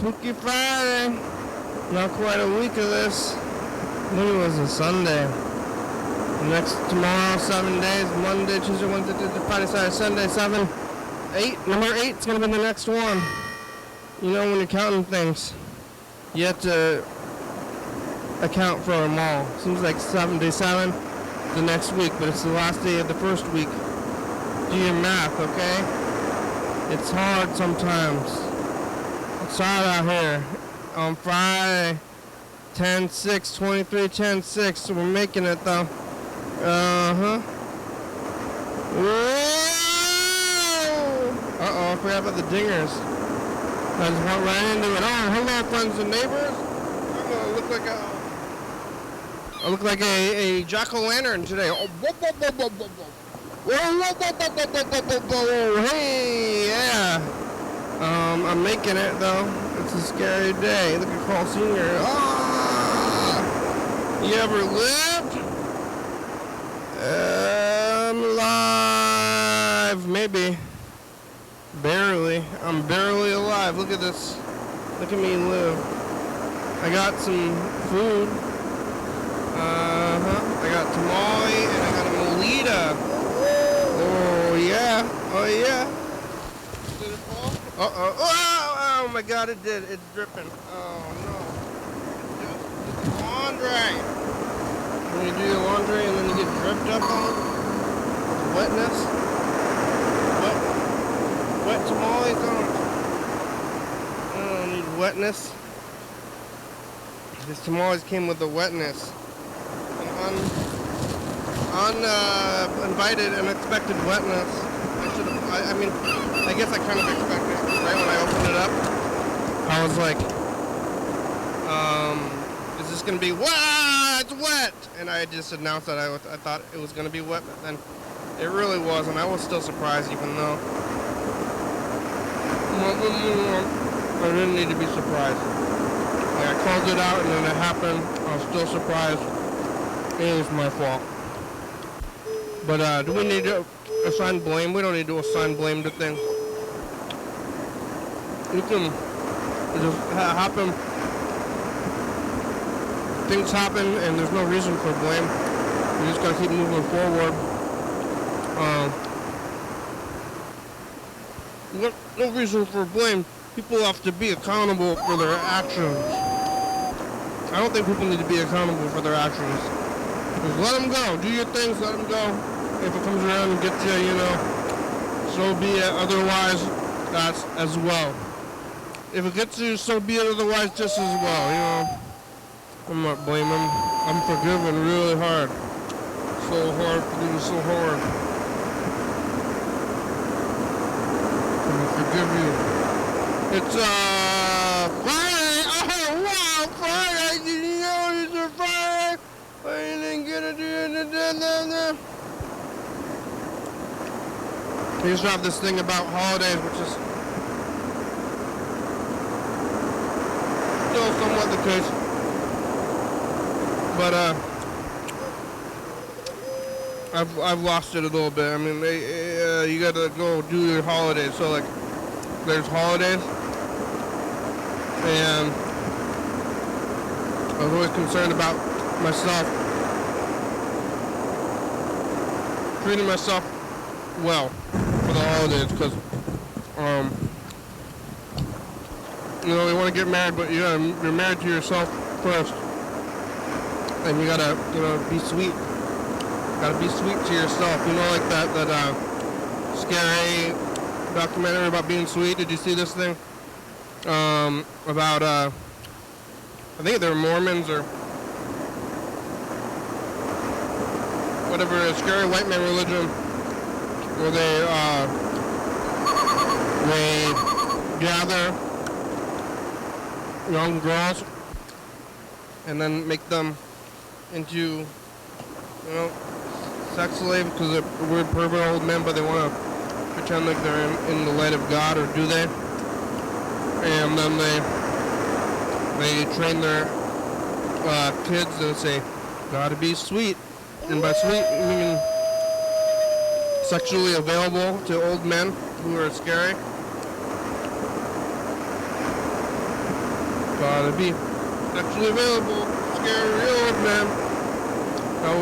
Spooky Friday. Not quite a week of this. When was a Sunday? Tomorrow, 7 days. Monday, Tuesday, Wednesday, Thursday, Friday, Saturday, Sunday, 7, 8. Number 8 is going to be the next one. You know, when you're counting things, you have to account for them all. Seems like 7 day 7 the next week, but it's the last day of the first week. Do your math, okay? It's hard sometimes. It's hard out here. On Friday, 10-6, 23, 10-6, so we're making it though. Uh-huh. Uh-oh, I forgot about the dingers. I just went right into it. Oh, hello, friends and neighbors. I'm gonna look like I look like a jack-o'-lantern today. Oh, hey, yeah. I'm making it though. It's a scary day. Look at Carl Sr. Ah! You ever lived? I'm alive. Maybe. Barely. I'm barely alive. Look at this. Look at me live. I got some food. I got tamale and I got a molita. Oh yeah. Oh yeah. Did it fall? Uh-oh. Oh my god, it did. It's dripping. Oh no. Just laundry. When you do your laundry and then you get dripped up on wetness. Wet tamales on. I don't need wetness. This tamales came with the wetness. Uninvited, unexpected wetness. I guess I kind of expected it right when I opened it up. I was like, is this going to be, wow, it's wet! And I just announced that I thought it was going to be wet, but then it really wasn't. I was still surprised even though I didn't need to be surprised. Like I called it out and then it happened. I was still surprised. It was my fault. But do we need to assign blame? We don't need to assign blame to things. You can just happen. Things happen and there's no reason for blame. You just gotta keep moving forward. No reason for blame. People have to be accountable for their actions. I don't think people need to be accountable for their actions. Just let them go. Do your things, let them go. If it comes around and gets you, you know, so be it. Otherwise, that's as well. If it gets you, so be it. Otherwise, just as well, you know. I'm not blaming. I'm forgiving really hard. So hard for doing so hard. I forgive you. It's Friday. Oh wow, Friday. Did you know it's a Friday? I didn't get it. We used to have this thing about holidays, which is still somewhat the case. But I've lost it a little bit. I mean, you gotta go do your holidays. So like, there's holidays, and I was always concerned about myself, treating myself well for the holidays, because you know, you want to get married, but you're married to yourself first, and you gotta, you know, be sweet. Gotta be sweet to yourself. You know, like that scary documentary about being sweet. Did you see this thing? About I think they're Mormons or whatever, a scary white man religion, where they gather young girls and then make them into, you know, sex slaves, because they're weird pervert old men, but they want to pretend like they're in the light of God, or do they? And then they train their kids and say, gotta be sweet. And by sweet, I mean sexually available to old men who are scary. Gotta be actually available. Scary old man. That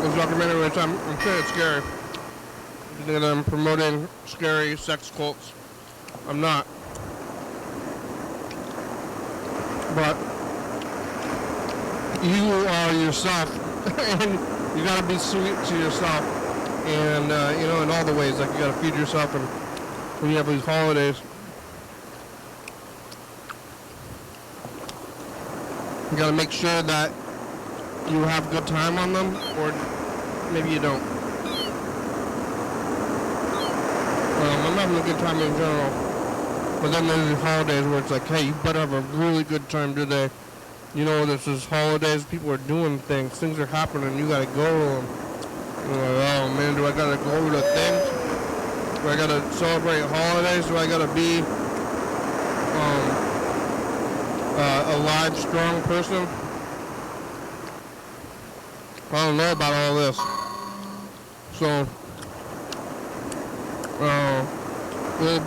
was a documentary which I'm sure it's scary. You think that I'm promoting scary sex cults? I'm not. But you are yourself, and you gotta be sweet to yourself, and you know, in all the ways, like you gotta feed yourself, and when you have these holidays, you gotta make sure that you have a good time on them, or maybe you don't. I'm having a good time in general, but then there's the holidays where it's like, hey, you better have a really good time today. You know, this is holidays, people are doing things are happening, you gotta go to them. You're like, oh man, do I gotta go to things? Do I gotta celebrate holidays? Do I gotta be a live, strong person? I don't know about all this. So, a little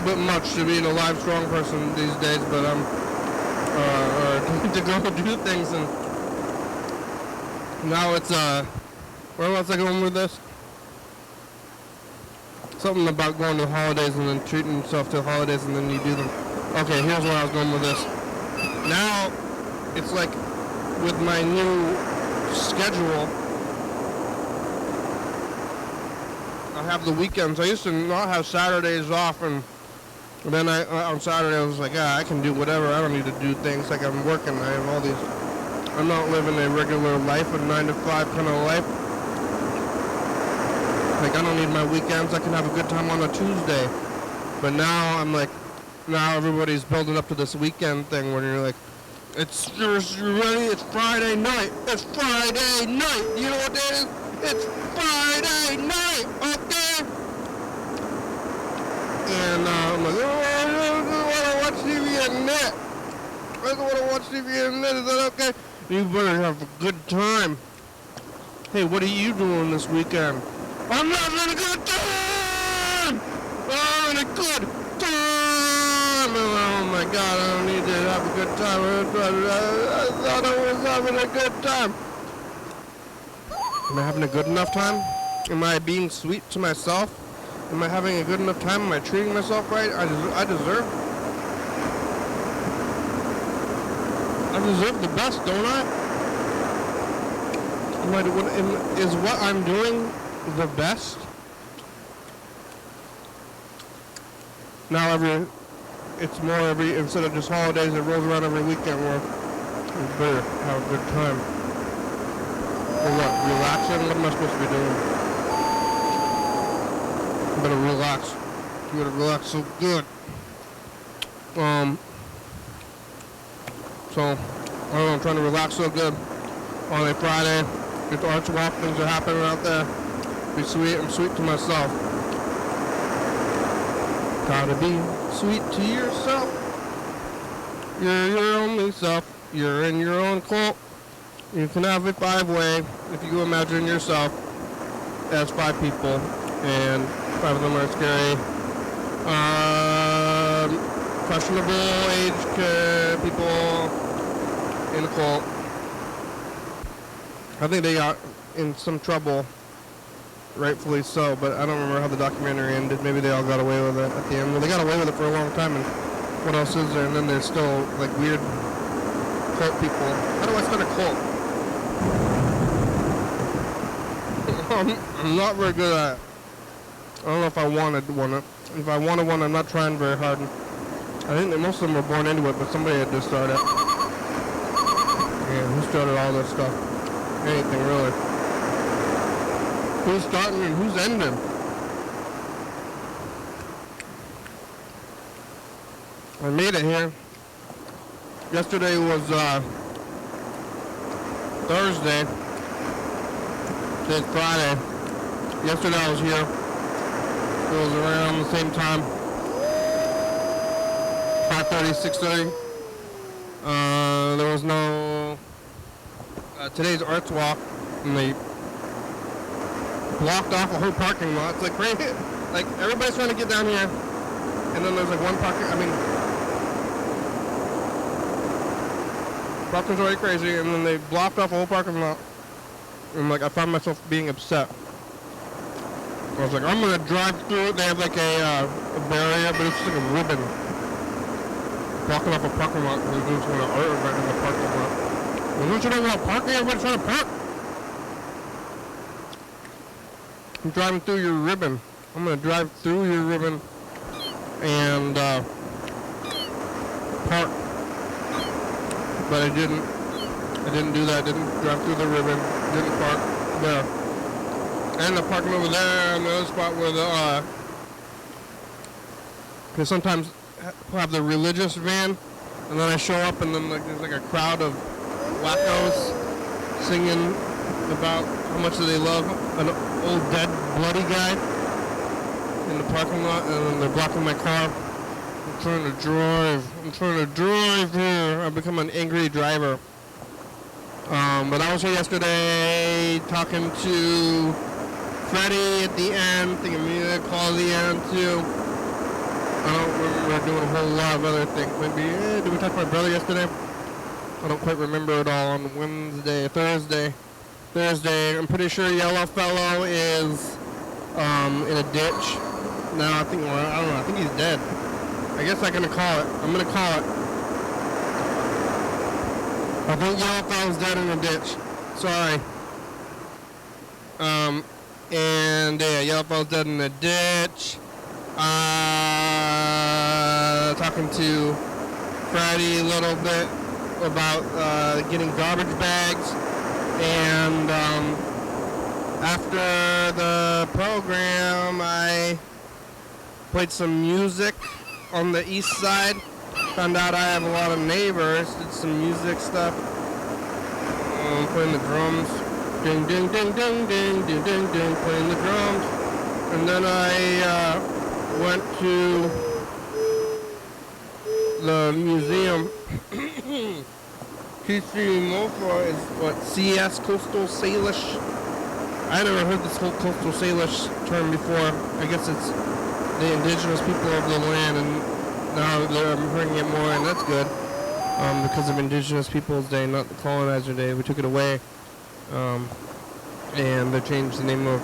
bit much to be a live, strong person these days, but I'm to go do things, and now it's where was I going with this? Something about going to holidays and then treating yourself to holidays and then you do them. Okay, here's where I was going with this. Now it's like with my new schedule, I have the weekends. I used to not have Saturdays off, and then on Saturday I was like, I can do whatever. I don't need to do things. Like I'm working. I have all these. I'm not living a regular life, a 9 to 5 kind of life. Like I don't need my weekends. I can have a good time on a Tuesday. But now I'm like, now everybody's building up to this weekend thing where you're like, you're ready? It's Friday night. It's Friday night. You know what that is? It's Friday night. Okay. And I'm like, oh, I don't want to watch TV at net. I don't want to watch TV at net. Is that okay? You better have a good time. Hey, what are you doing this weekend? I'm having a good time! I'm having a good time! Oh my God, I don't need to have a good time. I thought I was having a good time. Am I having a good enough time? Am I being sweet to myself? Am I having a good enough time? Am I treating myself right? I deserve the best, don't I? Is what I'm doing the best? Now instead of just holidays, it rolls around every weekend where you better have a good time. Or what, relaxing? What am I supposed to be doing? You better relax. You better relax so good. So, I don't know, I'm trying to relax so good on a Friday. It's arts walk, things are happening out there. Be sweet, I'm sweet to myself. Gotta be sweet to yourself. You're your only self. You're in your own cult. You can have it 5-way if you imagine yourself as 5 people, and 5 of them are scary. Questionable age people in a cult. I think they got in some trouble, rightfully so, but I don't remember how the documentary ended. Maybe they all got away with it at the end. Well, they got away with it for a long time, and what else is there? And then there's still, like, weird cult people. How do I start a cult? I'm not very good at it. I don't know if I wanted one. If I wanted one, I'm not trying very hard. I think that most of them were born into it, but somebody had to start it. Yeah, who started all this stuff? Anything, really. Who's starting and who's ending? I made it here. Yesterday was Thursday. Today's Friday. Yesterday I was here. It was around the same time. 5:30, 6:30. There was no... today's arts walk, and they blocked off a whole parking lot. It's like right here. Like, everybody's trying to get down here, and then there's like one parking... I mean, Parking's already crazy, and then they blocked off a whole parking lot. And like I found myself being upset. I was like, I'm gonna drive through. They have like a barrier, but it's just like a ribbon blocking off a parking lot. They're doing some kind of art event in the parking lot. Well, don't you know about parking? Everybody's trying to park. I'm driving through your ribbon. I'm gonna drive through your ribbon and park. But I didn't do that. I didn't drive through the ribbon. Didn't park there. I ended up parking over there in the other spot where the, because sometimes we'll have the religious van, and then I show up and then like there's like a crowd of wackos singing about how much they love an old dead bloody guy in the parking lot, and then they're blocking my car. I'm trying to drive here. I've become an angry driver. But I was here yesterday talking to Freddie at the end, thinking maybe I'd call the end too. I don't remember doing a whole lot of other things. Maybe, did we talk to my brother yesterday? I don't quite remember it all. On Thursday, I'm pretty sure Yellow Fellow is in a ditch. No, I don't know, I think he's dead. I guess I'm gonna call it. I'm gonna call it. I think Yellow Fellow's dead in a ditch. Sorry. And yeah, Yellow Fellow's dead in a ditch. Talking to Freddie a little bit about getting garbage bags. And after the program, I played some music on the east side. Found out I have a lot of neighbors. Did some music stuff. Playing the drums. Ding, ding, ding, ding, ding, ding, ding, ding. Playing the drums. And then I went to the museum. TC Mofa is what? CS, Coastal Salish. I never heard this whole Coastal Salish term before. I guess it's the indigenous people of the land, and now I'm hearing it more, and that's good. Because of Indigenous Peoples Day, not the Colonizer Day. We took it away. And they changed the name of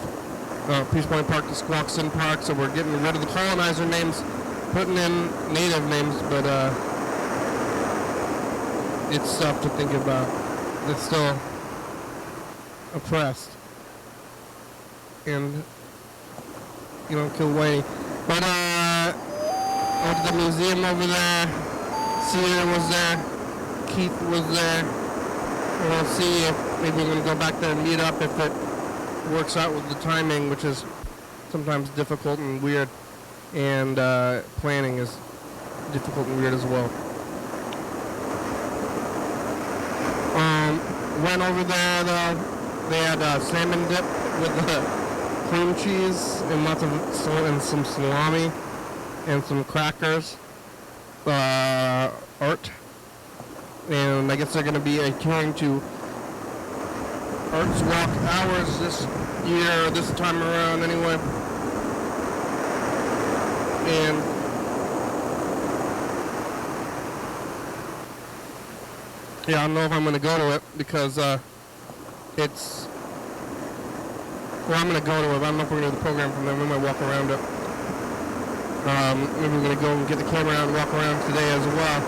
Peace Point Park to Squaxin Park, so we're getting rid of the colonizer names, putting in native names, but it's tough to think about. It's still oppressed. And you don't kill Whitey. But I went to the museum over there. Cedar was there. Keith was there. We'll see if maybe we're going to go back there and meet up if it works out with the timing, which is sometimes difficult and weird. And planning is difficult and weird as well. Went over there though. They had salmon dip with cream cheese and lots of some salami and some crackers. Art. And I guess they're going to be adhering to Arts Walk hours this year, this time around anyway. And yeah, I don't know if I'm going to go to it because it's... Well, I'm going to go to it, but I don't know if we're going to do the program from there. We might walk around it. Maybe we're going to go and get the camera out and walk around today as well.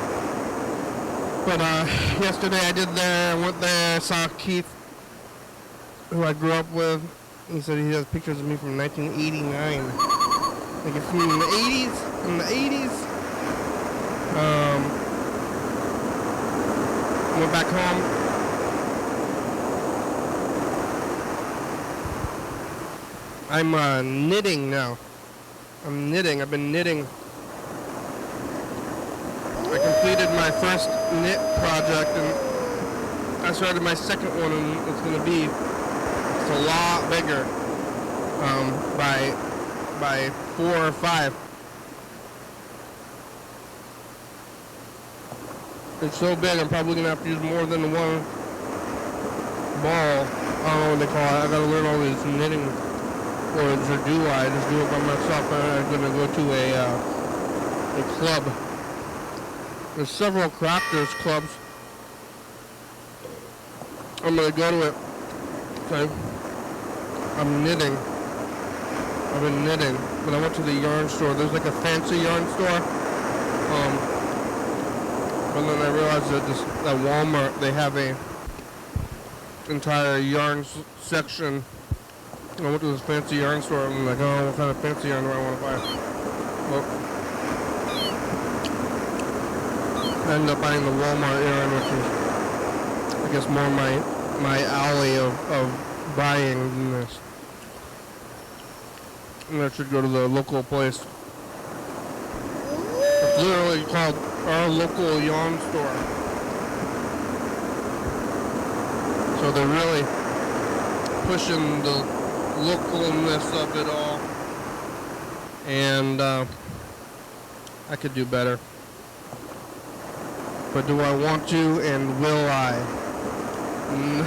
But yesterday I did there, I went there, saw Keith, who I grew up with. He said he has pictures of me from 1989. Like it's me in the 80s, Went back home. I'm knitting now. I've been knitting. I completed my first knit project and I started my second one, and it's a lot bigger by 4 or 5. It's so big I'm probably gonna have to use more than one ball. I don't know what they call it. I gotta learn all these knitting words, or do I just do it by myself? I'm gonna go to a club. There's several crafters clubs I'm gonna go to it. Okay. I'm knitting. I've been knitting, but I went to the yarn store. There's like a fancy yarn store. But then I realized that at Walmart they have a entire yarn section. I went to this fancy yarn store and I'm like, oh, what kind of fancy yarn do I want to buy? Well, I ended up buying the Walmart yarn, which is, I guess, more my alley of buying than this. And I should go to the local place. It's literally called our local yarn store. So they're really pushing the localness of it all. And I could do better. But do I want to, and will I? No.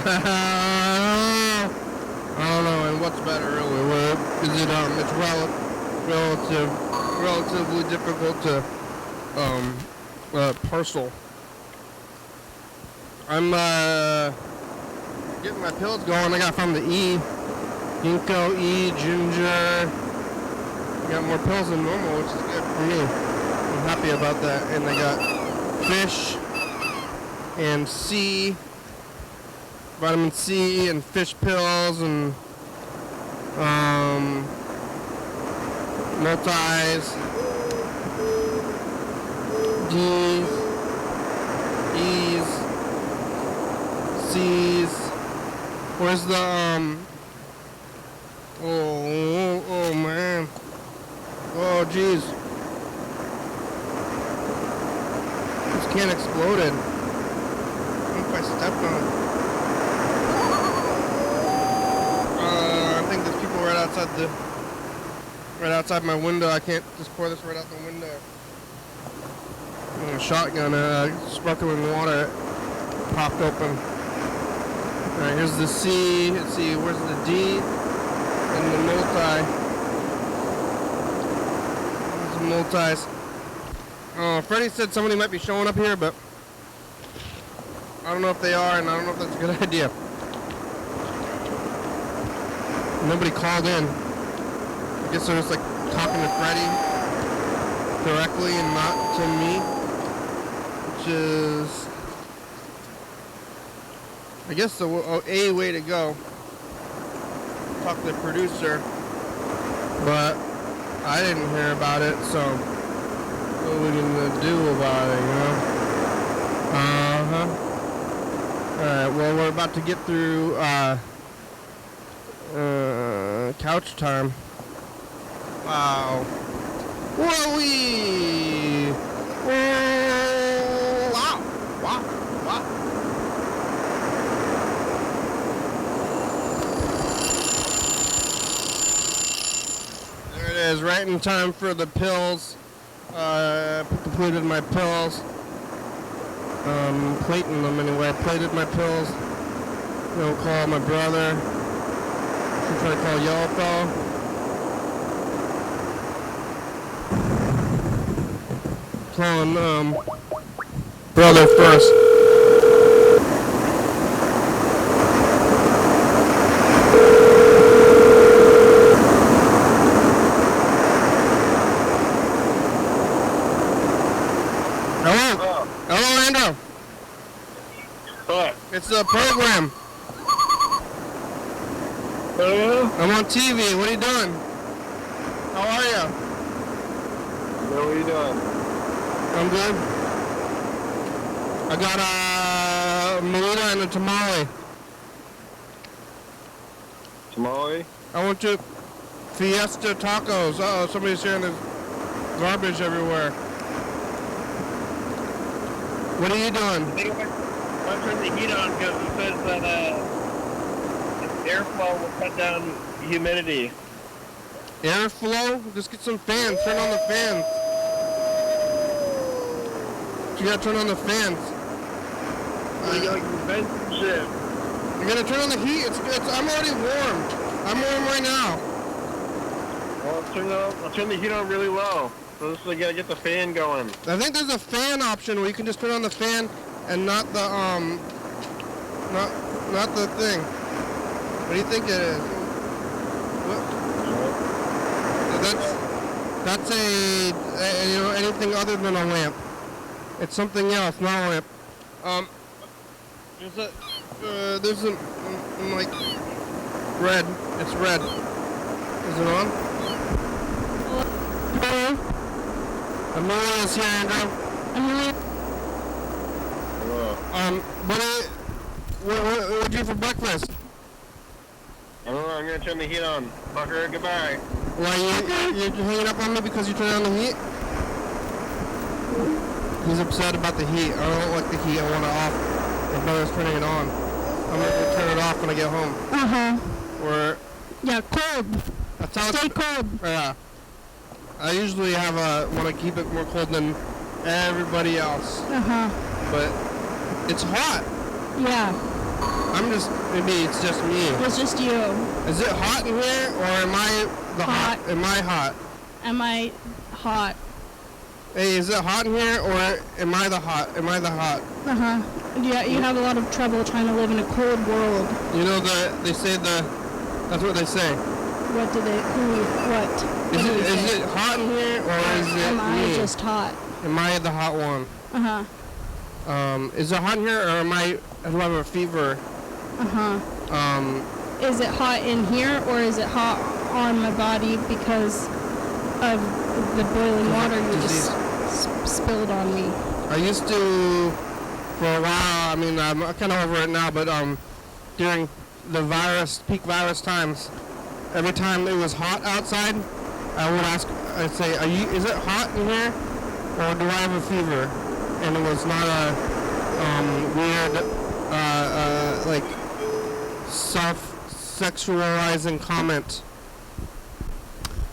I don't know, and what's better really? Is it it's relatively difficult to parcel. I'm getting my pills going. I got from the E, ginkgo, E, ginger. I got more pills than normal, which is good for me. I'm happy about that. And I got fish and C, vitamin C and fish pills and multis, D's, E's, C's. Where's the oh man. Oh jeez. This can exploded. I think I stepped on it. I think there's people right outside my window. I can't just pour this right out the window. I'm gonna shotgun sparkling water popped open. Alright, here's the C. Let's see, where's the D? And the multi. There's the multis. Freddie said somebody might be showing up here, but I don't know if they are, and I don't know if that's a good idea. Nobody called in. I guess they're just like talking to Freddie directly and not to me, which is, I guess, a way to go. Talk to the producer, but I didn't hear about it, so what are we gonna do about it, you know? Alright, well, we're about to get through couch time. Wow. Whoa-wee! Wow! Wow! Wow! There it is, right in time for the pills. Completed my pills. Plating them anyway. I plated my pills. Gonna call my brother. Should try to call Yellow Fellow. Calling brother first. Hello? Hello, Andrew. What? It's the program. Oh, yeah? I'm on TV. What are you doing? How are you? What are you doing? I'm good. I got a marita and a tamale. Tamale? I went to Fiesta Tacos. Uh-oh, somebody's hearing this garbage everywhere. What are you doing? I think I'm turning the heat on because it says that airflow will cut down humidity. Airflow? Just get some fans. Turn on the fans. You gotta turn on the fans. Shit. You're gonna turn on the heat. I'm already warm. I'm warm right now. Well, I'll turn the heat on really low. So this is, I gotta get the fan going. I think there's a fan option where you can just turn on the fan and not the not the thing. What do you think it is? What? That's anything other than a lamp. It's something else, not a lamp. There's a like red. It's red. Is it on? Hello. Amelia's here, Andrew. Amelia. Hello. What did you do for breakfast? I don't know, I'm gonna turn the heat on. Fucker, goodbye. Why you're hanging up on me because you turned on the heat? He's upset about the heat. I don't like the heat. I want it off. My brother's turning it on. I'm gonna turn it off when I get home. Or Yeah, cold. that's how Stay it's, cold. yeah. I usually want to keep it more cold than everybody else, but it's hot. Yeah, Maybe it's just me. it's just you. Is it hot in here, or am I the hot? Am I hot? Am I hot? Hey, is it hot in here, or am I the hot? Am I the hot? Yeah, you have a lot of trouble trying to live in a cold world. You know that's what they say. What do they, what? Is it hot in here, or is it Am I me? just hot? Am I the hot one? Is it hot in here, or do I have a fever? Is it hot in here, or is it hot on my body because of the boiling water you just spilled on me? I used to, for a while, I mean, I'm kind of over it now, but during the peak virus times, every time it was hot outside, I'd say, is it hot in here, or do I have a fever? And it was not a weird, like, self-sexualizing comment.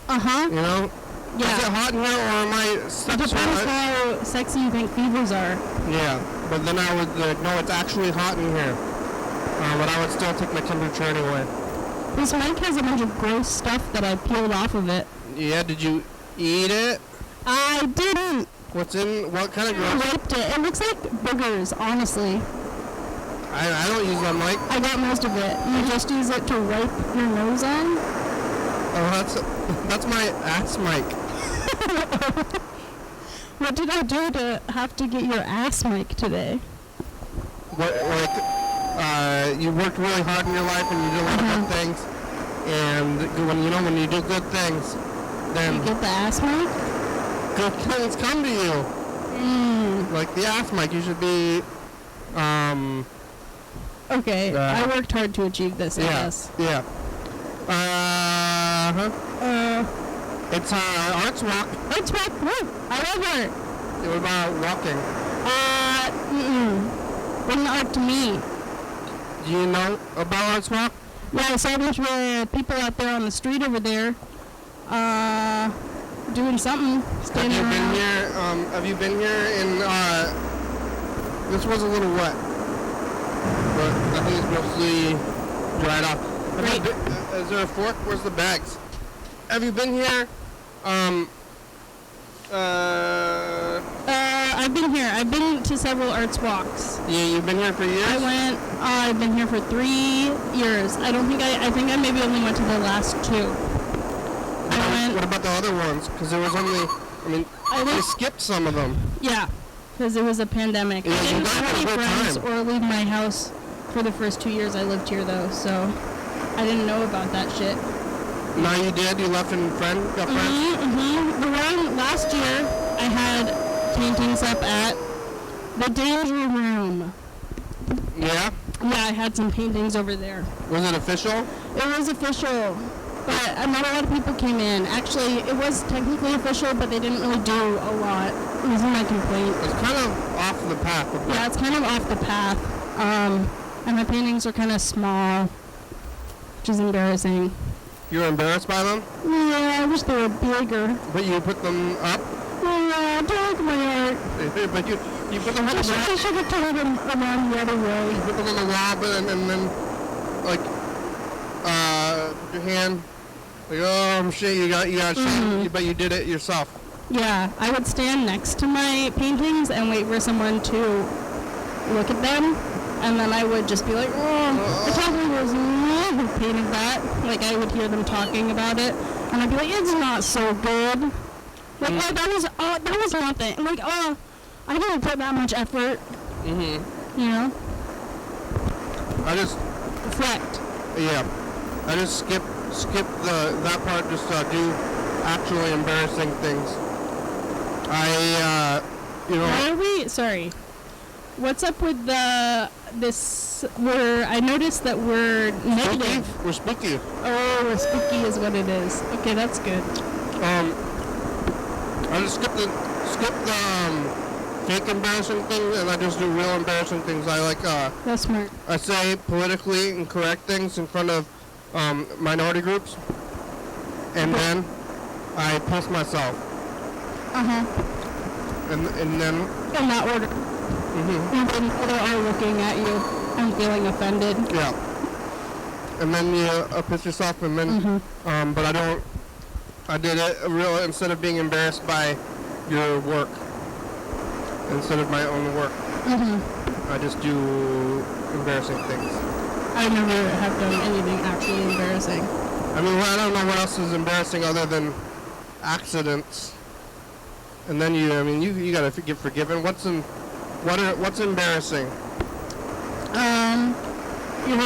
You know? Yeah. Is it hot in here, or am I It depends how sexy you think fevers are. Yeah, but then I would, no, it's actually hot in here. But I would still take my temperature anyway. This mic has a bunch of gross stuff that I peeled off of it. Yeah, did you eat it? I didn't. What kind of I gross? wiped it. It looks like boogers, honestly. I don't use that mic. I got most of it. You just use it to wipe your nose on? Oh, that's my ass mic. What did I do to have to get your ass mic today? You worked really hard in your life and you did a lot of good things. And when you do good things, then You get the ass mic? good things come to you. Like the ass mic, you should be, Okay, I worked hard to achieve this, I guess. Yeah. It's Arts Walk. Arts Walk, woo! I love art. What about walking? Bring the art to me. Do you know about Arts Walk? Yeah, I saw a bunch of people out there on the street over there, doing something, standing around. Have you been here in, this was a little wet, but I think it's mostly dried off. Is there a fork? Where's the bags? Have you been here? I've been here. I've been to several arts walks. Yeah, you've been here for years? I've been here for 3 years. I think I maybe only went to the last 2. What about the other ones? Because there was only, they skipped some of them. Yeah, because it was a pandemic. Yeah, I didn't you have any got a good friends time. or leave my house for the first 2 years I lived here, though, so I didn't know about that shit. Now you did? You left and got friends? Around last year, I had paintings up at the Danger Room. Yeah? Yeah, I had some paintings over there. Was it official? It was official, but not a lot of people came in. Actually, it was technically official, but they didn't really do a lot. It was my complaint. It's kind of off the path. Yeah, it's kind of off the path. And my paintings are kind of small, which is embarrassing. You were embarrassed by them? Yeah, I wish they were bigger. But you put them up? Yeah, don't like my art. But you put them on the wall? I should have turned them around the other way. You put them on the wall, but and then, like, put your hand, like, oh, shit, you got shit, but you did it yourself. Yeah, I would stand next to my paintings and wait for someone to look at them. And then I would just be like, oh, the company was who painted that. Like, I would hear them talking about it, and I'd be like, it's not so good. Like, oh, that was nothing. Like, oh, I didn't put that much effort. Mm-hmm. You know? I just... Reflect. Yeah. I just skip that part, just do actually embarrassing things. Why are we... Sorry. What's up with I noticed that we're negative. Spooky? We're spooky. Oh, we're spooky is what it is. Okay, that's good. I just skip the fake embarrassing things, and I just do real embarrassing things. I That's smart. I say politically incorrect things in front of minority groups, and then I piss myself. Uh-huh. And then... In that order. Mm-hmm. And then they're all looking at you and feeling offended. Yeah. And then you piss yourself, and then... but I did it instead of being embarrassed by your work, instead of my own work. Mm-hmm. I just do embarrassing things. I never have done anything actually embarrassing. I mean, I don't know what else is embarrassing other than accidents. And then you gotta get forgiven. What's embarrassing? You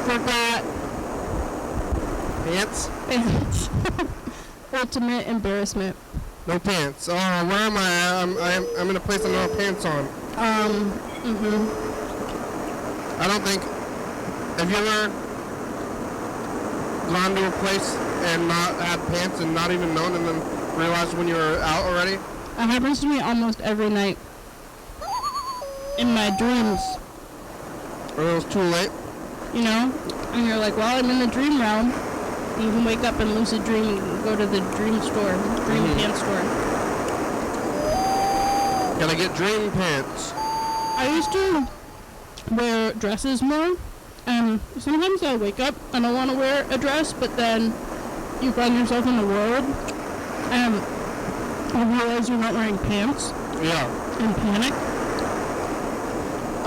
forgot Pants? Ultimate embarrassment. No pants. Oh, where am I? I'm in a place I don't have pants on. I don't think... Have you ever gone to a place and not had pants and not even known, and then realized when you were out already? That happens to me almost every night. In my dreams. Or it was too late? You know? And you're like, well, I'm in the dream realm. You can wake up and lucid dream and go to the dream store, dream pants store. Gotta get dream pants. I used to wear dresses more, and sometimes I wake up and I want to wear a dress, but then you find yourself in the world, and you realize you're not wearing pants. Yeah. And panic.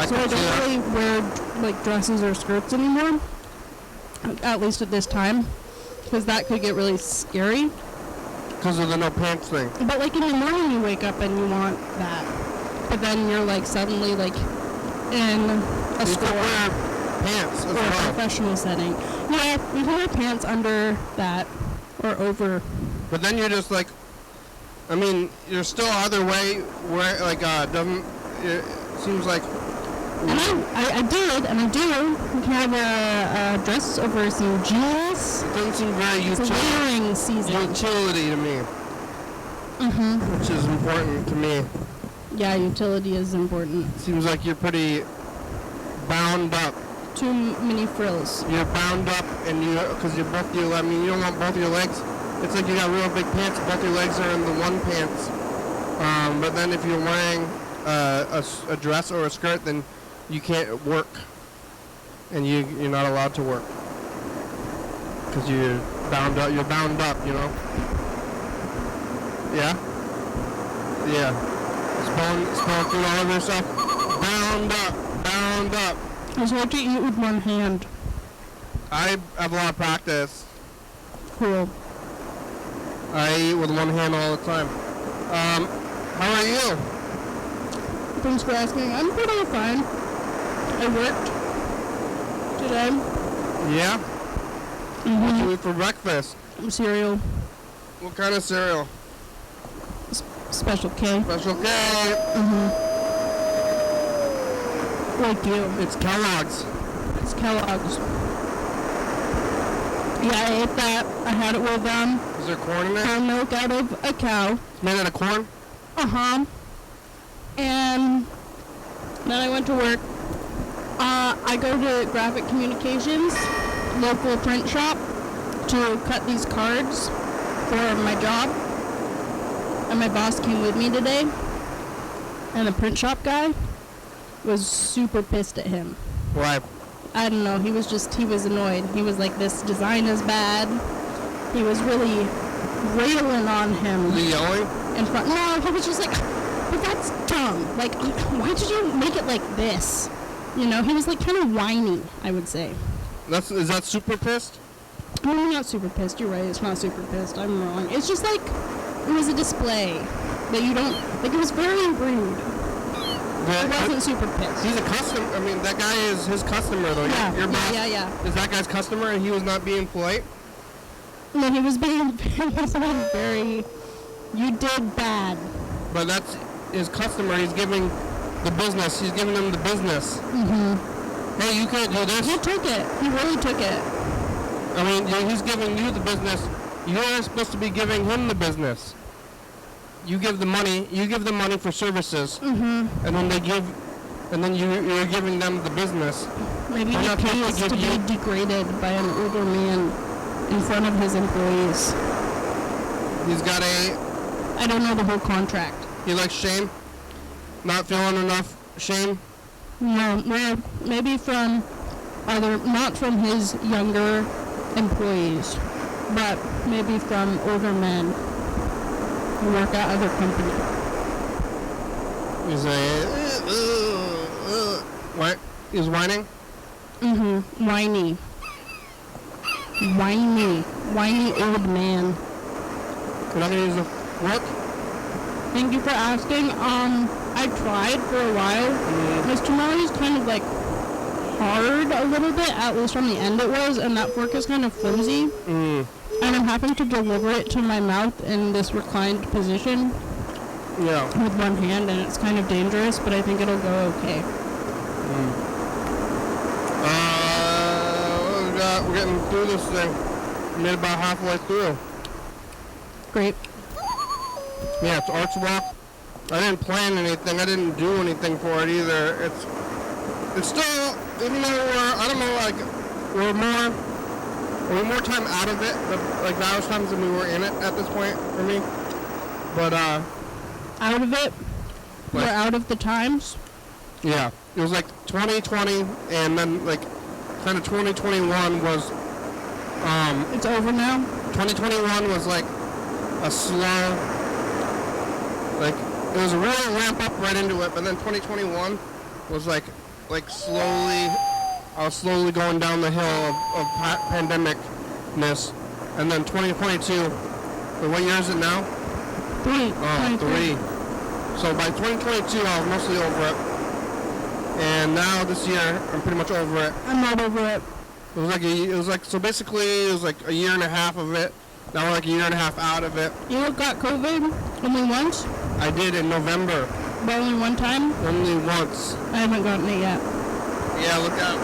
So I don't really wear like dresses or skirts anymore, at least at this time, because that could get really scary. Because of the no pants thing. But like in the morning you wake up and you want that, but then you're like suddenly like in a You store can wear pants as or a well. professional setting. Yeah, you can wear pants under that or over. But then you're just like, I mean, you're still either way where doesn't, it seems like... And I did, and I do. You can have a dress over some jeans. It doesn't seem very It's a layering season. utility to me. Which is important to me. Yeah, utility is important. Seems like you're pretty bound up. Too many frills. You're bound up, and you don't want both your legs. It's like you got real big pants, both your legs are in the one pants. But then if you're wearing a dress or a skirt, then you can't work. And you're not allowed to work. Because you're bound up, you know? Yeah? Yeah. Spelling through all of yourself. Bound up. It's hard to eat with one hand. I have a lot of practice. Cool. I eat with one hand all the time. How are you? Thanks for asking. I'm pretty fine. I worked today. Yeah? What do you eat for breakfast? Cereal. What kind of cereal? Special K. Special K. Like you. It's Kellogg's. It's Kellogg's. Yeah, I ate that. I had it with Is there corn in there? whole milk out of a cow. It's made out of corn? And then I went to work. I go to Graphic Communications, local print shop, to cut these cards for my job. And my boss came with me today. And the print shop guy was super pissed at him. Why? I don't know. He was annoyed. He was like, this design is bad. He was really railing on him. Was he yelling? In front. No, he was just like, but that's dumb. Like, why did you make it like this? You know, he was like kind of whiny, I would say. Is that super pissed? No, I'm not super pissed. You're right. It's not super pissed. I'm wrong. It's just like it was a display that you don't like. It was very rude. It wasn't super pissed. He's a customer. I mean, that guy is his customer, though. Yeah, Your boss yeah. is that guy's customer, and he was not being polite. No, he was being very. You did bad. But that's his customer. He's giving the business. He's giving them the business. Mm-hmm. Hey, you can't do this. He took it. He really took it. I mean, he's giving you the business. You're supposed to be giving him the business. You give the money. You give them money for services, and then you're giving them the business. Maybe he pays to be degraded by an older man in front of his employees. He's got I don't know the whole contract. He likes shame. Not feeling enough shame. No, well, maybe from not from his younger employees, but maybe from older men who work at other companies. He's what? He's whining? Mm-hmm. Whiny old man. You're not gonna use the what? Thank you for asking. I tried for a while. This tamale is kind of like hard a little bit, at least from the end it was, and that fork is kind of flimsy. And I'm having to deliver it to my mouth in this reclined position. Yeah. With one hand, and it's kind of dangerous, but I think it'll go okay. We're getting through this thing. We made about halfway through. Great. Yeah, it's Arts Walk. I didn't plan anything. I didn't do anything for it either. It's still, even though we're more time out of it, like that times than we were in it at this point for me. But out of it? We're out of the times? Yeah. It was like 2020 and then like kind of 2021 was it's over now? 2021 was like a slow, like it was a real ramp up right into it, but then 2021 was like slowly, I was slowly going down the hill of pandemicness, and then 2022, what year is it now? 3. Oh, 3. So by 2022 I was mostly over it, and now this year I'm pretty much over it. I'm not over it. It was like a year and a half of it. Now we're like a year and a half out of it. You got COVID only once? I did in November. But only one time? Only once. I haven't gotten it yet. Yeah, look out.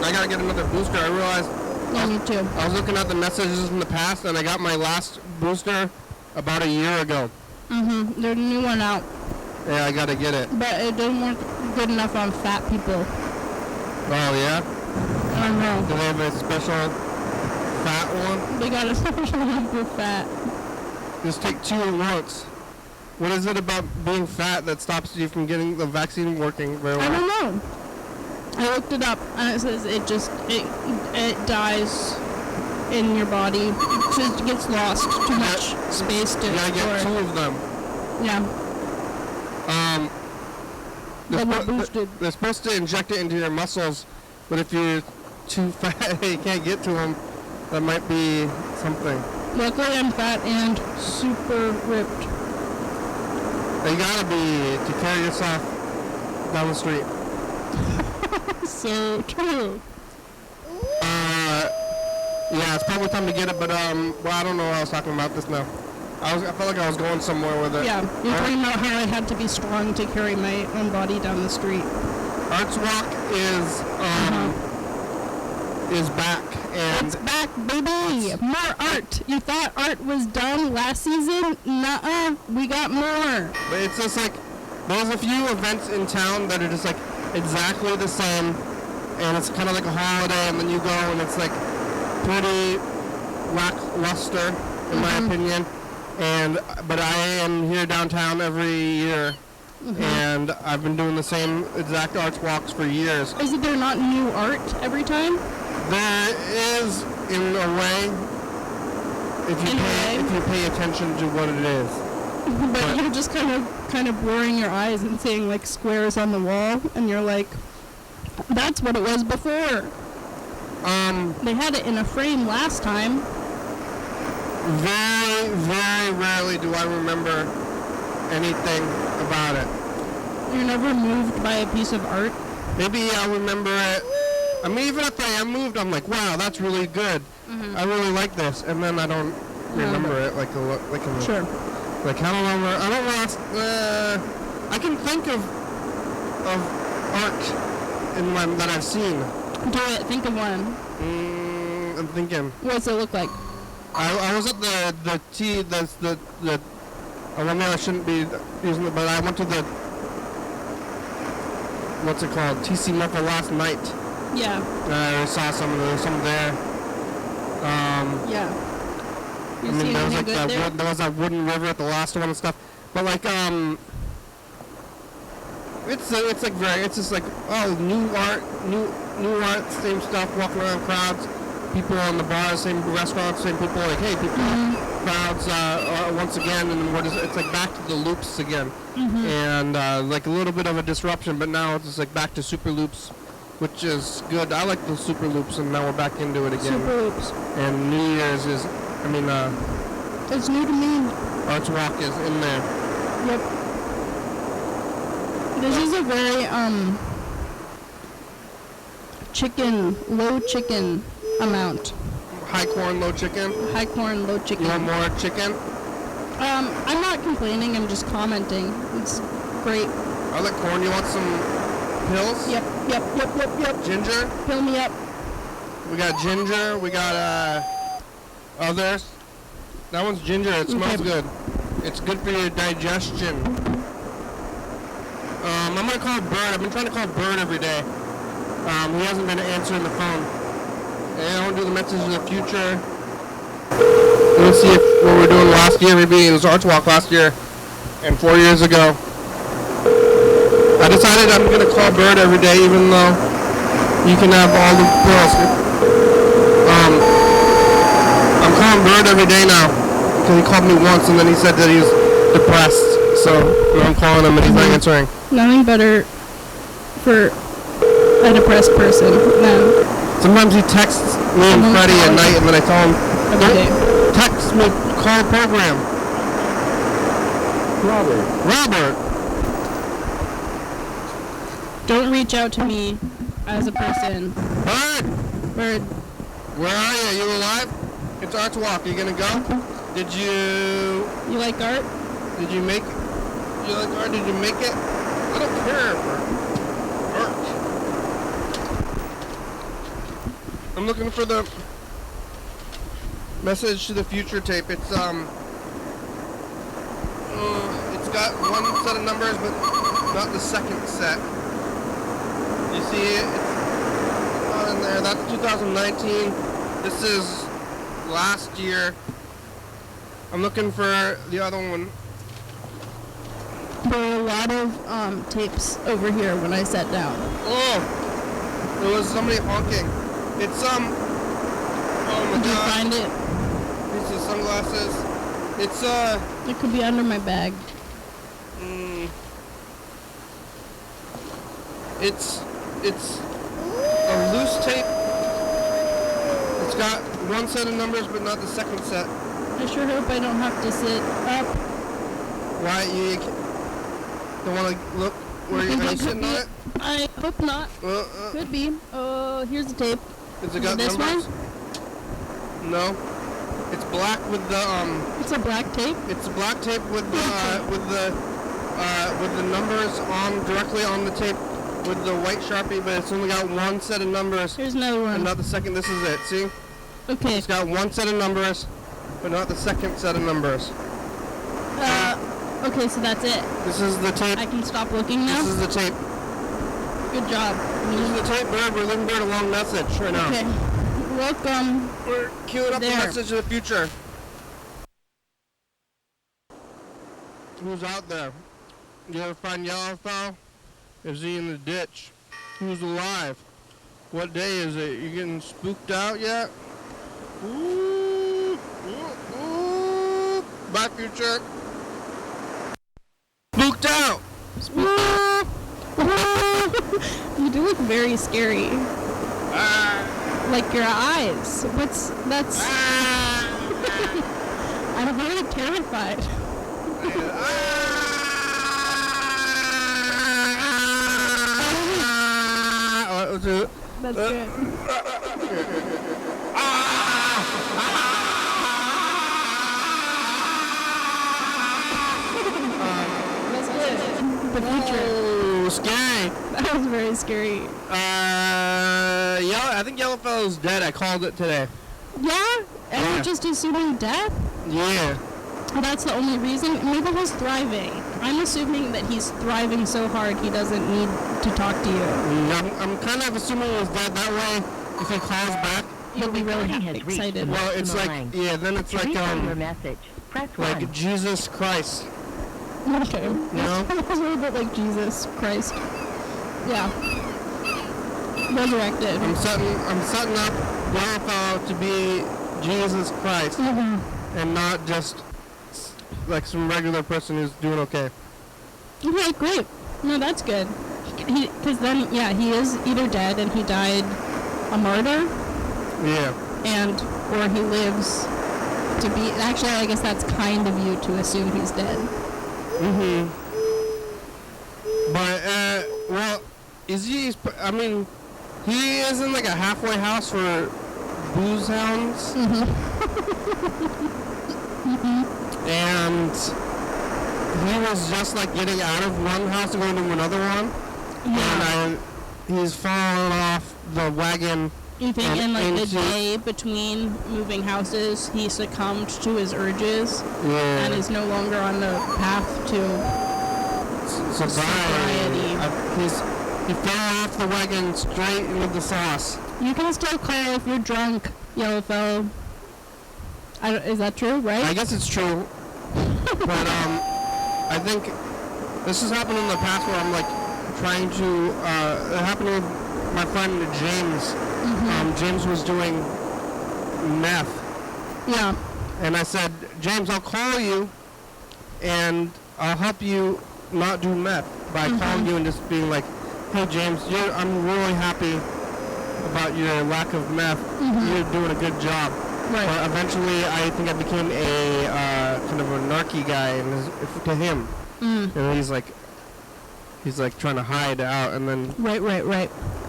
I gotta get another booster. I realized. Yeah, me too. I was looking at the messages from the past, and I got my last booster about a year ago. Mm-hmm. There's a new one out. Yeah, I gotta get it. But it doesn't work good enough on fat people. Oh, yeah? I don't know. Do they have a special fat one? They got a special one for fat. Just take 2 at once. What is it about being fat that stops you from getting the vaccine working very well? I don't know. I looked it up, and it says it dies in your body. It just gets lost. Too much space to You gotta store. get 2 of them. Yeah. They're supposed to inject it into your muscles, but if you're too fat and you can't get to them, that might be something. Luckily, I'm fat and super ripped. You gotta be to carry yourself down the street. So true. Yeah, it's probably time to get it, but well, I don't know what I was talking about this now. I felt like I was going somewhere with it. Yeah, you're talking about how I had to be strong to carry my own body down the street. Arts Walk is back, and it's back, baby! More art! You thought art was done last season? Nuh-uh, we got more. But it's just like, there's a few events in town that are just like exactly the same, and it's kind of like a holiday, and then you go and it's like pretty lackluster, in my opinion. But I am here downtown every year, and I've been doing the same exact arts walks for years. Is there not new art every time? There is, in a way, if you pay attention to what it is. But you're just kind of blurring your eyes and seeing like squares on the wall, and you're like, that's what it was before. They had it in a frame last time. Very, very rarely do I remember anything about it. You're never moved by a piece of art? Maybe I'll remember it. I mean, even if I am moved, I'm like, wow, that's really good. Mm-hmm. I really like this. And then I don't remember it like Sure. Like, I don't remember. I don't want. I can think of art that I've seen. Do it. Think of one. I'm thinking. What's it look like? I was at well, no, I shouldn't be using it, but I went to the, what's it called, TC Muffler last night. Yeah. I saw some there. Yeah. You I mean, seen there was any like good there? there was that wooden river at the last one and stuff. But like, it's like it's just like, oh, new art, same stuff, walking around crowds, people on the bars, same restaurants, same people, like, hey, people, crowds, once again, and it's like back to the loops again. And like a little bit of a disruption, but now it's just like back to super loops, which is good. I like the super loops, and now we're back into it again. Super loops. And New Year's is, it's new to me. Arts Walk is in there. Yep. This is a very, low chicken amount. High corn, low chicken. High corn, low chicken. You want more chicken? I'm not complaining, I'm just commenting. It's great. I like corn. You want some pills? Yep. Ginger? Fill me up. We got ginger. We got, others. That one's ginger. It smells good. It's good for your digestion. I'm gonna call Bird. I've been trying to call Bird every day. He hasn't been answering the phone. And I want to do the message of the future. Let me see if what we're doing last year. Maybe it was Arts Walk last year and 4 years ago. I decided I'm gonna call Bird every day, even though you can have all the pills. I'm calling Bird every day now because he called me once and then he said that he was depressed. So I'm calling him and he's not answering. Nothing better for a depressed person than sometimes he texts me and Freddie at night, and then I tell him, don't text me, call a program. Robert. Don't reach out to me as a person. Bird. Where are you? Are you alive? It's Arts Walk. You gonna go? Did you... You like art? Did you make... You like art? Did you make it? I don't care for art. I'm looking for the message to the future tape. It's got one set of numbers, but not the second set. You see it? It's not in there. That's 2019. This is last year. I'm looking for the other one. There were a lot of tapes over here when I sat down. Oh, there was somebody honking. It's oh my Did you God. find it? These are sunglasses. It's It could be under my bag. It's a loose tape. It's got one set of numbers, but not the second set. I sure hope I don't have to sit up. Why you don't want to look where you're sitting on it? I hope not. Could be. Oh, here's the tape. Has it got this numbers? one? No. It's black with the It's a black tape. It's a black tape with the numbers on directly on the tape with the white Sharpie, but it's only got one set of numbers. Here's another one. And not the second. This is it. See? Okay. It's got one set of numbers, but not the second set of numbers. Okay, so that's it. This is the tape. I can stop looking now? This is the tape. Good job. This is the tape, Bird. We're leaving Bird a long message right now. Okay. Welcome. We're queuing up There. the message of the future. Who's out there? You ever find Yellowfowl? Is he in the ditch? Who's alive? What day is it? You getting spooked out yet? Ooh, ooh, ooh. Bye, future. spooked out. You do look very scary. Like your eyes. That's... I'm very terrified. That's good. That's good. The future. Oh, scary. That was very scary. I think Yellowfellow's dead. I called it today. Yeah? And Yeah. you're just assuming death? Yeah. That's the only reason? Maybe he's thriving. I'm assuming that he's thriving so hard he doesn't need to talk to you. I'm kind of assuming he's dead. That way, if he calls back, You'll be really excited. well, it's like, yeah, then it's like, your message. Press 1. like Jesus Christ. Okay. You know? It's a little bit like Jesus Christ. Yeah. Resurrected. I'm setting up Yellowfellow to be Jesus Christ, and not just like some regular person who's doing okay. Okay, great. No, that's good. Because then, yeah, he is either dead and he died a martyr, Yeah. or he lives to be... Actually, I guess that's kind of you to assume he's dead. But well, is he? I mean, he is in like a halfway house for booze hounds. And he was just like getting out of one house to go into another one. Yeah. And he's fallen off the wagon. You think and in like the into- day between moving houses, he succumbed to his urges Yeah. and is no longer on the path to... sobriety. He fell off the wagon straight into the sauce. You can still call if you're drunk, Yellowfellow. Is that true, right? I guess it's true. But I think this has happened in the past where I'm like trying to it happened with my friend James. James was doing meth. Yeah. And I said, James, I'll call you and I'll help you not do meth by calling you and just being like, hey James, I'm really happy about your lack of meth. You're doing a good job. Right. But eventually, I think I became a kind of a narky guy to him. And he's like trying to hide out, and then Right.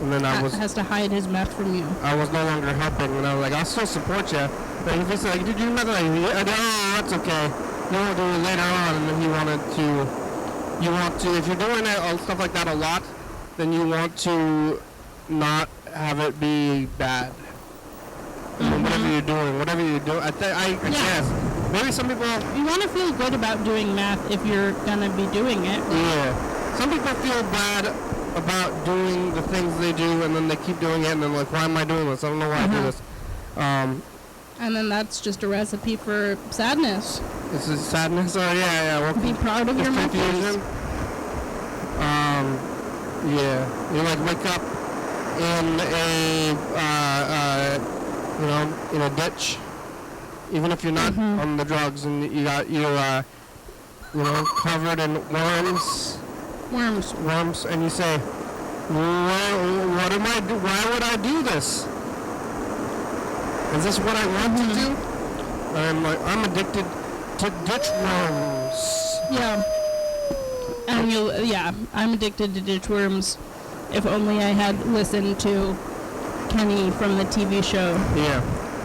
and then I was Has to hide his meth from you. I was no longer helping, and I was like, I'll still support you. But if he's like, did you meth? Like, oh, that's okay. You want to do it later on, and then he wanted to. You want to, if you're doing stuff like that a lot, then you want to not have it be bad. Whatever you're doing, I guess. Maybe some people... You want to feel good about doing math if you're going to be doing it. Yeah. Some people feel bad about doing the things they do, and then they keep doing it, and then like, why am I doing this? I don't know why I do this. And then that's just a recipe for sadness. This is sadness? Oh, yeah. Well, Be proud of your confusion. methods. Yeah. You like wake up in in a ditch, even if you're not on the drugs, and you're covered in worms, and you say, what am I do? Why would I do this? Is this what I want to do? I'm addicted to ditch worms. Yeah. And I'm addicted to ditch worms. If only I had listened to Kenny from the TV show. Yeah.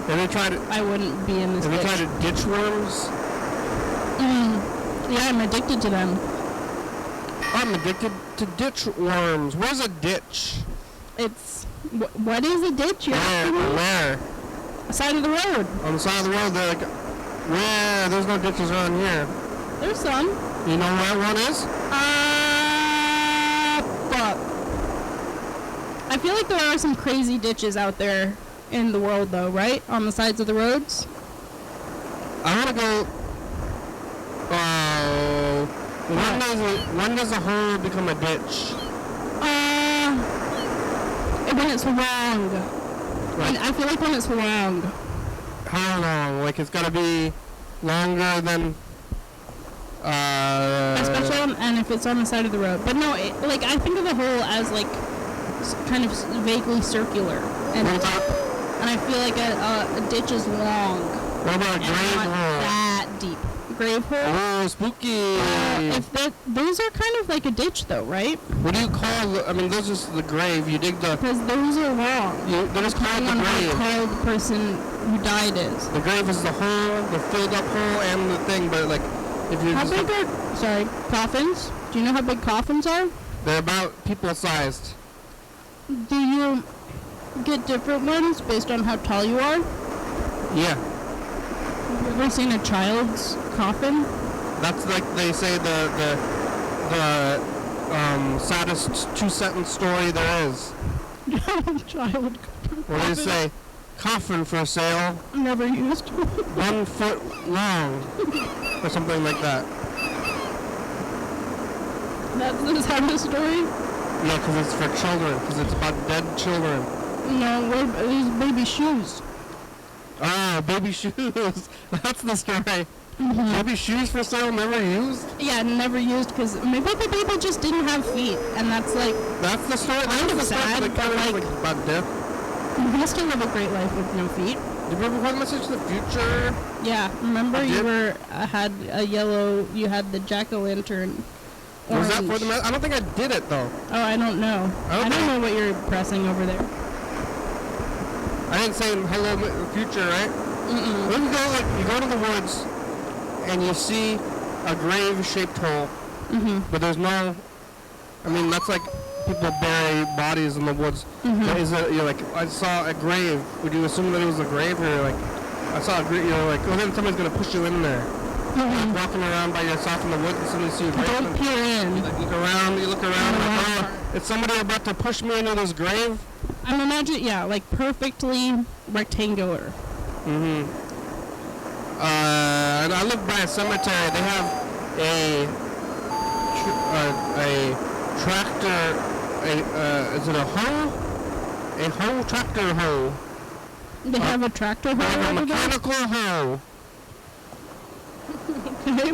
Have you tried it? I wouldn't be in this Have you ditch. tried to ditch worms? Yeah, I'm addicted to them. I'm addicted to ditch worms. Where's a ditch? It's... what is a ditch? You're asking me? Where? Side of the road. On the side of the road, they're like, yeah, there's no ditches around here. There's some. You know where one is? Fuck. I feel like there are some crazy ditches out there in the world, though, right? On the sides of the roads? I want to go... When does a hole become a ditch? When it's long. Like, I feel like when it's long. how long? Like, it's got to be longer than Especially and if it's on the side of the road. But no, like I think of the hole as like kind of vaguely circular, and I feel like a ditch is long. What about a and grave not hole? that deep. Grave hole. Oh, spooky! If those are kind of like a ditch, though, right? What do you call? I mean, those is the grave. You dig the. Because those are long. They're just called the grave. How the person who died is. The grave is the hole, the filled up hole, and the thing. But like, if you how big are coffins? Do you know how big coffins are? they're about people sized. Do you get different ones based on how tall you are? Yeah. Have you ever seen a child's coffin? That's like they say the saddest 2-sentence story there is. Child. What do they say? Coffin for sale, Never used. 1 foot long, or something like that. That's the saddest story? No, because it's for children, because it's about dead children. No, these baby shoes. Ah, baby shoes. That's the story. Mm-hmm. Baby shoes for sale, never used? Yeah, never used because maybe the baby just didn't have feet, and that's like That's the story. Kind That's of the story. sad, Like, but, kind of like- like about death. you used to live a great life with no feet. Did you ever heard Message to the Future? Yeah, remember I you did. were had a yellow. You had the jack-o'-lantern. Was that for orange. the I don't think I did it though. Oh, I don't know. I don't I don't think- know what you're pressing over there. I didn't say hello future, right? Mm-mm. When you go to the woods and you see a grave-shaped hole, Mhm. but there's no. I mean, that's like people bury bodies in the woods. Mhm. But is it? You're like, I saw a grave. Would you assume that it was a grave, or you're like, I saw a grave? You're like, oh, then somebody's gonna push you in there. Mhm. Walking around by yourself in the woods, and suddenly see a grave. Don't and peer in. you look around, like, Around. oh, is somebody about to push me into this grave? I'm imagining, yeah, like perfectly rectangular. Mm-hmm. And I live by a cemetery. They have a tractor. Is it a hoe? A hoe tractor hoe. They have a tractor They hoe have a over there. mechanical hoe. Okay.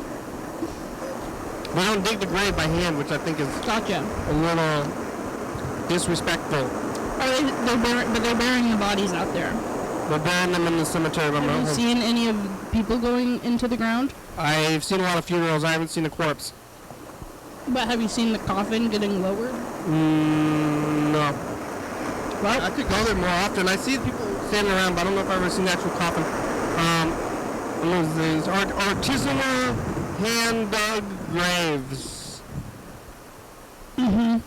They don't dig the grave by hand, which I think is Gotcha. a little disrespectful. Are they? They're burying the bodies out there. They're burying them in the cemetery by my Have you home. seen any of people going into the ground? I've seen a lot of funerals. I haven't seen a corpse. But have you seen the coffin getting lowered? No. Well, I could go there more often. I see people standing around, but I don't know if I've ever seen the actual coffin. What was these? Artisanal hand-dug graves. mm-hmm.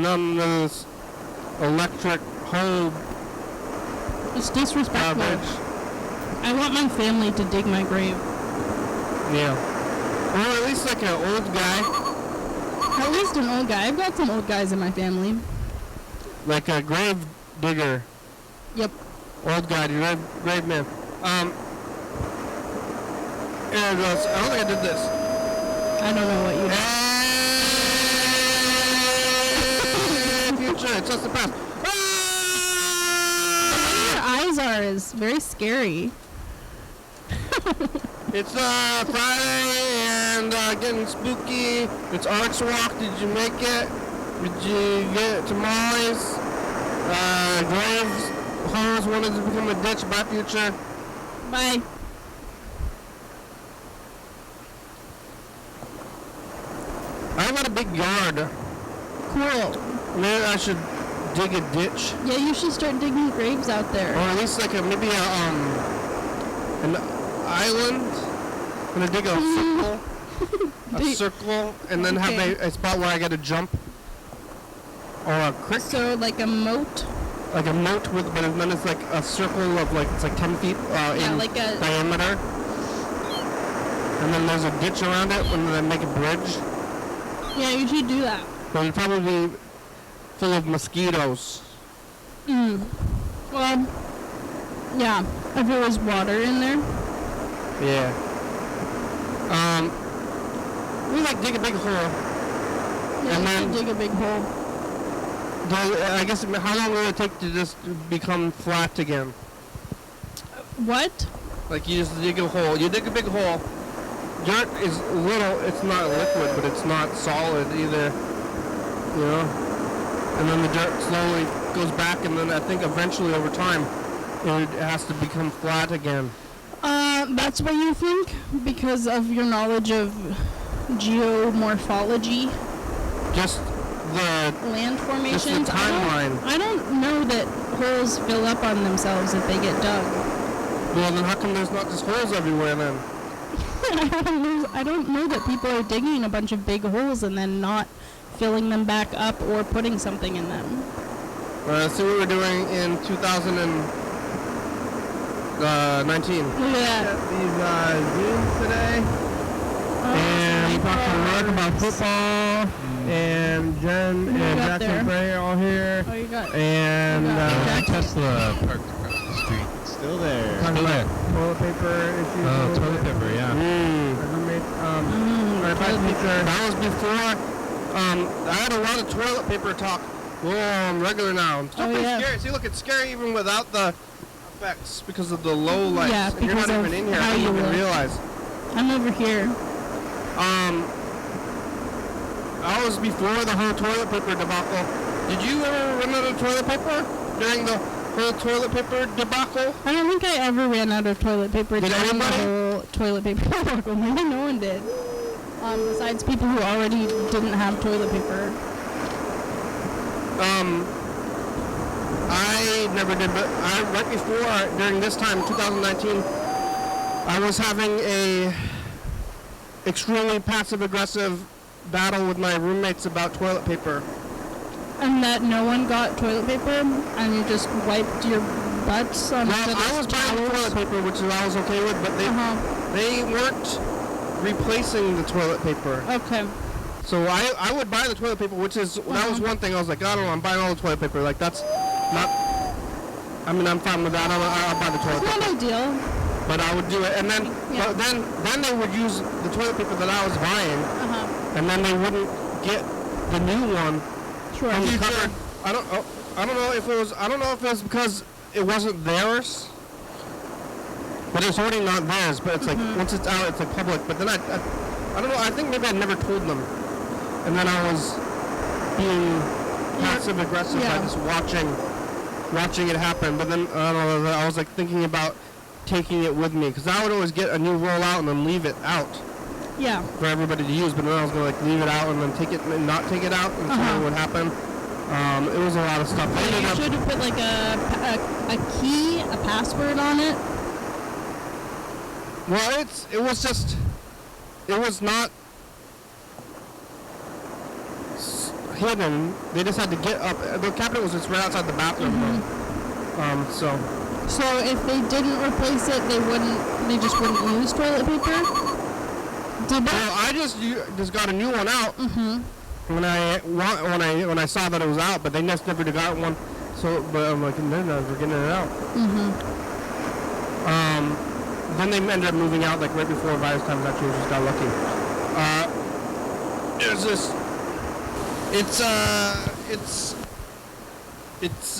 None of this electric hoe It's disrespectful. garbage. I want my family to dig my grave. Yeah. Or at least like an old guy. At least an old guy. I've got some old guys in my family. Like a grave digger. Yep. Old guy, grave man. Here it goes. I don't think I did this. I don't know what you did. And future, it's just the past. Your eyes are is very scary. It's Friday and getting spooky. It's Arts Walk. Did you make it? Did you get tamales? Graves, holes wanted to become a ditch. Bye, future. Bye. I've got a big yard. Cool. Maybe I should dig a ditch, Yeah, you should start digging graves out or there. at least like an island. I'm gonna dig a circle, and then Okay. have a spot where I get to jump, or a creek, So like a moat. like a moat with, but then it's like a circle of like it's like 10 feet in like a- diameter, and then there's a ditch around it, and then make a bridge. Yeah, you should do that. But it'd probably be full of mosquitoes. Well, yeah. If there was water in there. Yeah. We like dig a big hole. Yeah, And you then- should dig a big hole. I guess how long will it take to just become flat again? What? Like you just dig a hole. You dig a big hole, dirt is little. It's not liquid, but it's not solid either. You know. And then the dirt slowly goes back, and then I think eventually over time it has to become flat again. That's what you think because of your knowledge of geomorphology. Just the Land formations. Just the timeline. I don't know that holes fill up on themselves if they get dug. Well, then how come there's not just holes everywhere then? I don't know that people are digging a bunch of big holes and then not filling them back up or putting something in them. Let's see what we're doing in 2019. Look at that. These Zooms today. And we talked to Mark about football. And Jen and Jackson Bray are all here. Oh, you got. And Tesla parked across the street. Still there. Talking about toilet paper issues. Oh, toilet paper, yeah. That was before. I had a lot of toilet paper talk. Whoa, I'm regular now. I'm still pretty scary. See, look, it's scary even without the effects because of the low lights. Yeah, and you're not even in here. I didn't even realize. I'm over here. That was before the whole toilet paper debacle. Did you ever run out of toilet paper during the whole toilet paper debacle? I don't think I ever ran out of toilet paper during the whole toilet paper debacle. Maybe no one did. Besides people who already didn't have toilet paper. I never did, but right before, during this time, 2019, I was having a extremely passive-aggressive battle with my roommates about toilet paper. And that no one got toilet paper, and you just wiped your butts on each other's I was buying towels? toilet paper, which I was okay with, but they weren't replacing the toilet paper. Okay. So I would buy the toilet paper, which is, that was one thing. I was like, I don't know, I'm buying all the toilet paper. Like, that's not, I mean, I'm fine with that. I'll buy the toilet paper. It's not ideal. But I would do it. And then, but then they would use the toilet paper that I was buying, and then they wouldn't get the new one from the cupboard. I don't know if it was because it wasn't theirs. But it's already not theirs, but it's like, once it's out, it's like public. But then I don't know, I think maybe I never told them. And then I was being passive-aggressive by just watching it happen. But then, I don't know, I was like thinking about taking it with me. Because I would always get a new roll out and then leave it out. Yeah. For everybody to use. But then I was going to like leave it out and then take it and not take it out and see what would happen. It was a lot of stuff. You should have put like a key, a password on it. Well, it was not hidden. They just had to get up. The cabinet was just right outside the bathroom. So if they didn't replace it, they just wouldn't use toilet paper? Well, I just got a new one out when I saw that it was out, but they just never got one. So, but I'm like, they're never getting it out. Then they ended up moving out like right before virus times. Actually, just got lucky. There's this.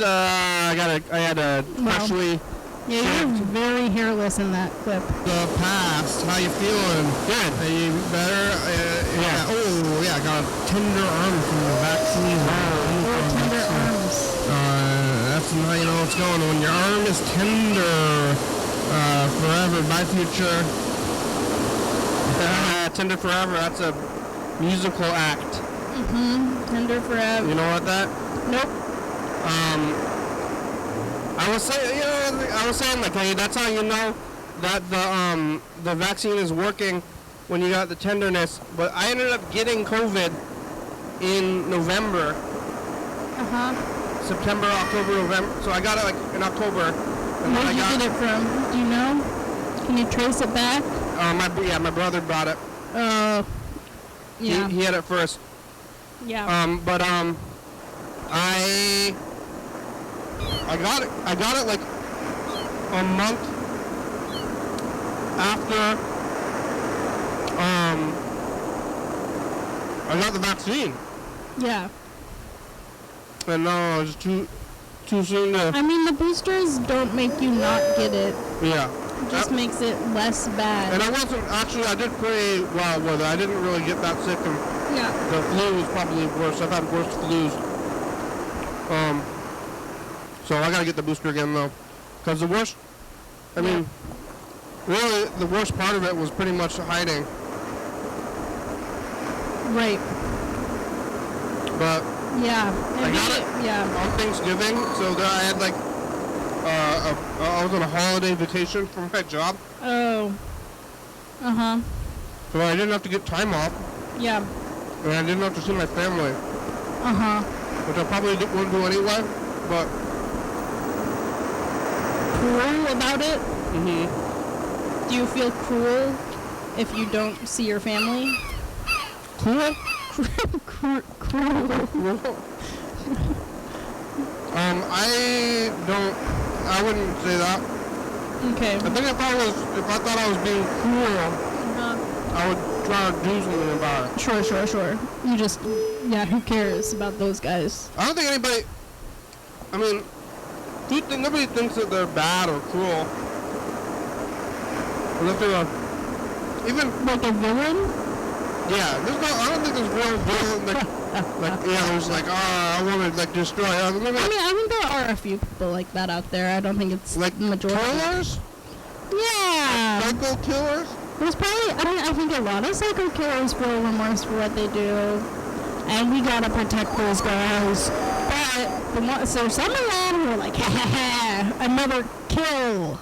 I had a freshly. Yeah, you're very hairless in that clip. The past. How you feeling? Good. Are you better? Yeah. Oh, yeah. I got a tender arm from the vaccine. Tender arms. That's how you know what's going on. When your arm is tender, forever. Bye, future. Tender forever. That's a musical act. Tender forever. You know what that? Nope. I was saying, like, hey, that's how you know that the vaccine is working when you got the tenderness. But I ended up getting COVID in November. September, October, November. So I got it like in October. Where did you get it from? Do you know? Can you trace it back? My brother brought it. Yeah. He had it first. Yeah. I got it like a month after I got the vaccine. Yeah. And no, it was too soon to. I mean, the boosters don't make you not get it. Yeah. Just Yep. makes it less bad. And I did pretty well with it. I didn't really get that sick, and Yeah. the flu was probably worse. I've had worse flus. So I gotta get the booster again though. Because the worst, I mean, really the worst part of it was pretty much hiding. Right. But Yeah. I got it. Yeah. on Thanksgiving, so there I had like, I was on a holiday vacation from my job, Oh. Uh-huh. so I didn't have to get time off, Yeah. and I didn't have to see my family, Uh-huh. which I probably wouldn't do anyway, but, Cruel about it? mm-hmm. Do you feel cruel if you don't see your family? Cool? Cruel. I wouldn't say that. Okay. I think if I thought I was being cruel, I would try to do something about it. Sure. You just, yeah, who cares about those guys? I don't think anybody, I mean, nobody thinks that they're bad or cruel. Unless they're even, Like a villain? yeah, I don't think there's real villain, there's like, I want to, like, destroy. I mean, I think there are a few people like that out there. I don't think it's Like the majority. killers? Yeah. Psycho killers? There's probably, I think a lot of psycho killers feel remorse for what they do. And we gotta protect those guys. But so some of them who are like, ha ha ha, another kill.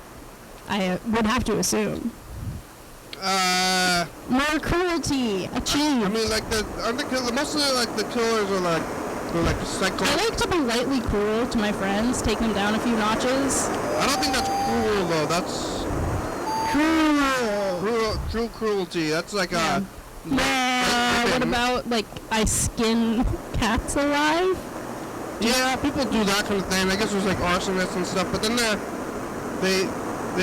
I would have to assume. More cruelty achieved. I mean, like, mostly, like, the killers are, like, they're, like, psycho. I like to be lightly cruel to my friends, take them down a few notches. I don't think that's cruel, though. That's true cruelty. That's like a... Yeah, what about, like, I skin cats alive? Yeah, people do that kind of thing. I guess there's, like, arsonists and stuff, but then they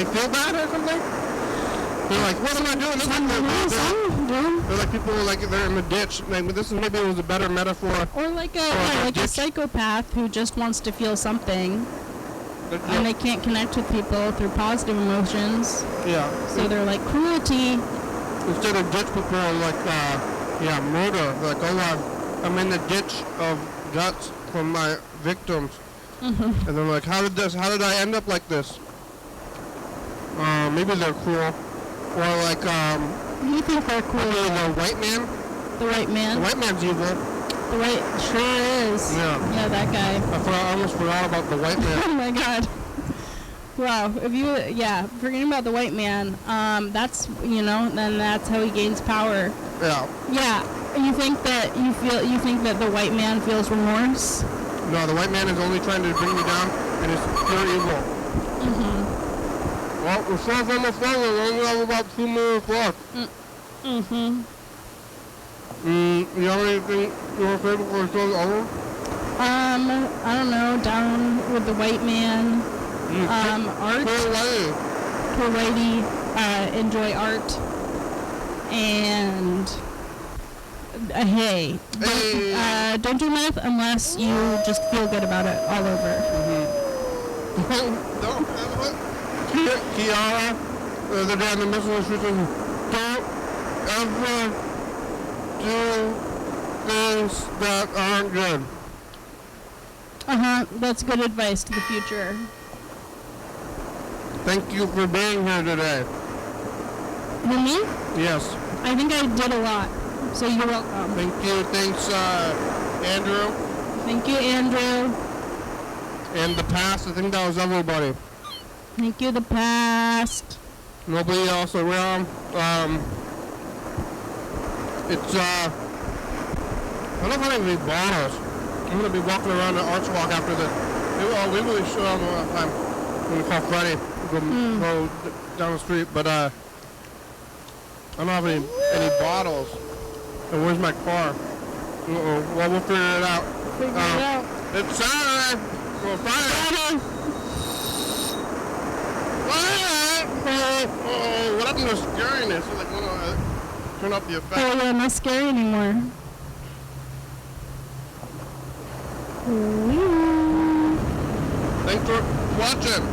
feel bad or something? They're like, what am I doing? They're like people like they're in the ditch. Like, maybe it was a better metaphor. Or like a psychopath who just wants to feel something, and they can't connect with people through positive emotions. Yeah. So they're like cruelty. Instead of ditch people are like, murder. Like, oh, I'm in the ditch of guts from my victims. Mm-hmm. And they're like, how did I end up like this? Maybe they're cruel. Or like, You think they're cool? the white man? The white man? The white man's evil. The white sure is. Yeah. Yeah, that guy. I almost forgot about the white man. Oh my god. Wow. Forgetting about the white man, then that's how he gains power. Yeah. Yeah. You think that the white man feels remorse? No, the white man is only trying to bring me down, and it's pure evil. Mm-hmm. Well, we're still almost done. We only have about 2 minutes left. Mm-hmm. You have anything you want to say before the show's over? I don't know, down with the white man. Art. Poor lady. Enjoy art. And hey. Don't do math unless you just feel good about it all over. Don't. Kiara, the day in the missile she says, don't ever do things that aren't good. That's good advice to the future. Thank you for being here today. Who, me? Yes. I think I did a lot. So you're welcome. Thank you. Thanks, Andrew. Thank you, Andrew. And the past, I think that was everybody. Thank you, the past. Nobody else around. It's, I don't know if I have any bottles. I'm going to be walking around the Arts Walk after this. We really should have a time. I'm going to call Freddie. Go down the street. But, I don't have any bottles. And where's my car? Uh-oh. Well, we'll figure it out. Figure it out. It's Saturday. Well, Friday. Oh, what happened to scariness? Like, turn up the effect. Oh, yeah, not scary anymore. Thanks for watching.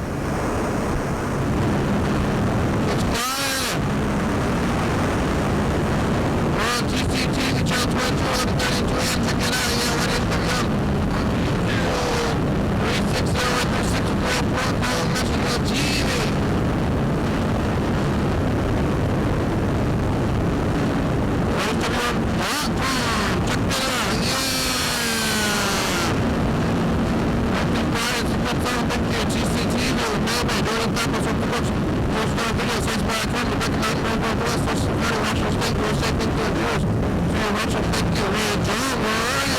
Thurston County, Thurston video says by a time to recognize no Northwest, Thurston County, Washington State, for a safe thing to the Jews. So, Washington, thank you, man. John, where are you?